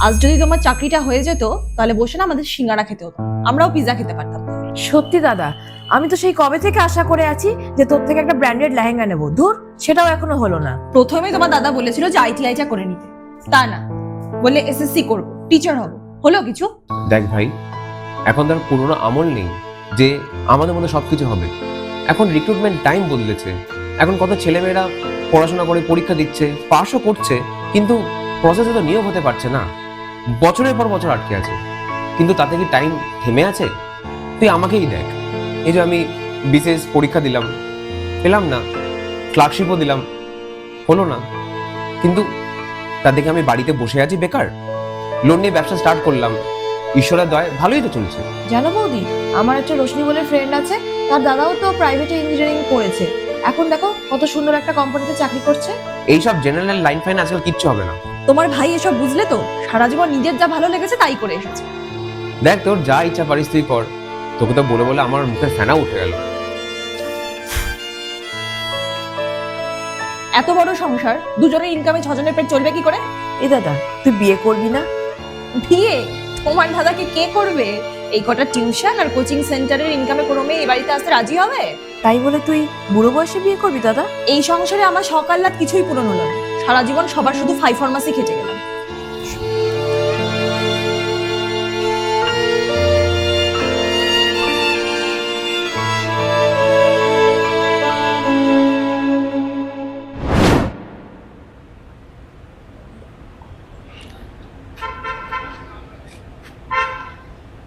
আজ যদি তোমার চাকরিটা হয়ে যেত তাহলে বসে না আমাদের সিঙ্গারা খেতে হতো, আমরাও পিৎজা খেতে পারতাম। সত্যি দাদা, আমি তো সেই কবে থেকে আশা করে আছি যে তোর থেকে একটা ব্র্যান্ডেড লেহেঙ্গা নেবো। ধুর, সেটাও এখনো হলো না। প্রথমে তোমার দাদা বলেছিল যে আইটিআইটা করে নিতে, তা না, বললে এসএসসি করবো, টিচার হবো, হলো কিছু? দেখ ভাই, এখন তার পুরোনো আমল নেই যে আমাদের মধ্যে সবকিছু হবে। এখন রিক্রুটমেন্ট টাইম বদলেছে। এখন কত ছেলেমেয়েরা পড়াশোনা করে পরীক্ষা দিচ্ছে, পাসও করছে, কিন্তু প্রসেসে তো নিয়োগ হতে পারছে না, বছরের পর বছর আটকে আছে। কিন্তু তাতে কি টাইম থেমে আছে? তুই আমাকেই দেখ, এই যে আমি বিশেষ পরীক্ষা দিলাম, পেলাম না, ক্লার্কশিপও দিলাম, হলো না, কিন্তু তাদেরকে আমি বাড়িতে বসে আছি বেকার। লোন নিয়ে ব্যবসা স্টার্ট করলাম, ঈশ্বরের দয় ভালোই তো চলছে। জানো বৌদি, আমার একটা রোশনি বলে ফ্রেন্ড আছে, তার দাদাও তো প্রাইভেটে ইঞ্জিনিয়ারিং করেছে, এখন দেখো কত সুন্দর একটা কোম্পানিতে চাকরি করছে। এইসব জেনারেল লাইন ফাইন আজকাল কিচ্ছু হবে না। তোমার ভাই এসব বুঝলে তো, সারা জীবন নিজের যা ভালো লেগেছে তাই করে এসেছে। দেখ, তোর যা ইচ্ছা পারিস তুই কর, তোকে তো বলে বলে আমার মুখে ফেনা উঠে গেল। এত বড় সংসার, দুজনের ইনকামে 6 জনের পেট চলবে কি করে? এই দাদা, তুই বিয়ে করবি না? বিয়ে তোমার দাদাকে কে করবে? এই কটা টিউশন আর কোচিং সেন্টারের ইনকামে কোনো মেয়ে এই বাড়িতে আসতে রাজি হবে? তাই বলে তুই বুড়ো বয়সে বিয়ে করবি দাদা? এই সংসারে আমার সকাল্লাত কিছুই পূরণ হলো না, সারা জীবন সবার শুধু ফাই ফার্মাসি খেটে গেলাম।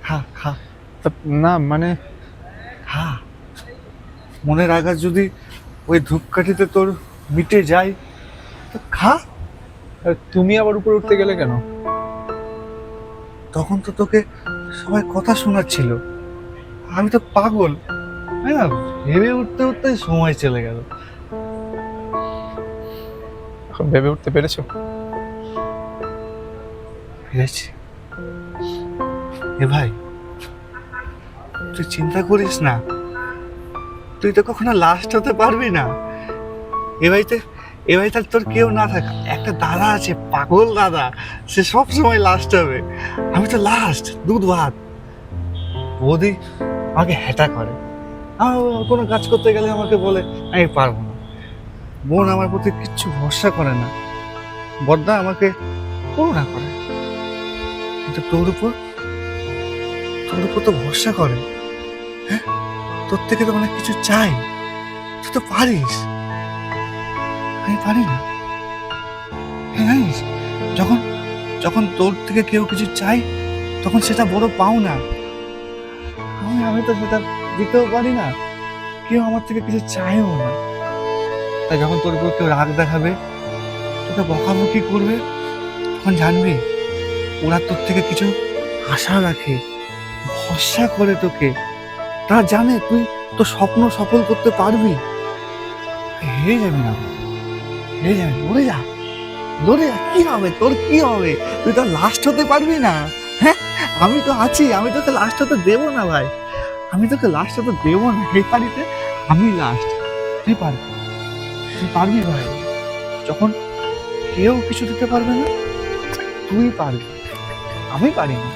খা খা। না মানে খা, মনের আঘাত যদি ওই ধূপকাঠিতে তোর মিটে যায় তো খা। তুমি আবার উপরে উঠতে গেলে কেন? তখন তো তোকে সবাই কথা শোনাচ্ছিল, আমি তো পাগল, তাই না? ভেবে উঠতে উঠতে সময় চলে গেল। এখন ভেবে উঠতে পেরেছো? ফিরেছি। এ ভাই, তুই চিন্তা করিস না, তুই তো কখনো লাস্ট হতে পারবি না। এ বাড়িতে তোর কেউ না থাকে, একটা দাদা আছে, পাগল দাদা, সে সব সময় লাস্ট হবে। আমি তো লাস্ট, দুধ ভাত। বৌদি আমাকে হ্যাটা করে, আমার কোনো কাজ করতে গেলে আমাকে বলে আমি পারবো না। বোন আমার প্রতি কিচ্ছু ভরসা করে না, বড়দা আমাকে করুণা করে, কিন্তু তোর উপর তো ভরসা করে। হ্যাঁ, তোর থেকে তো অনেক কিছু চাই, তুই তো পারিস, আমি পারি না। হ্যাঁ, জানিস, যখন যখন তোর থেকে কেউ কিছু চাই তখন সেটা বড় পাও না। আমি তো সেটা দিতেও পারি না, কেউ আমার থেকে কিছু চায়ও না। তাই যখন তোর উপর কেউ রাগ দেখাবে, তোকে বকাবকি করবে, তখন জানবি ওরা তোর থেকে কিছু আশা রাখে, ভরসা করে তোকে। তারা জানে তুই তোর স্বপ্ন সফল করতে পারবি। হেরে যাবি না, হেরে যাবি, লড়ে যা, লড়ে যা, কি হবে তোর, কি হবে? তুই তো লাস্ট হতে পারবি না। হ্যাঁ, আমি তো আছি, আমি তোকে লাস্ট হতে দেবো না ভাই, আমি তোকে লাস্ট হতে দেবো না। এই পারিতে আমি লাস্ট, তুই পারবি, তুই পারবি ভাই। যখন কেউ কিছু দিতে পারবে না, তুই পারবি, আমি পারি না।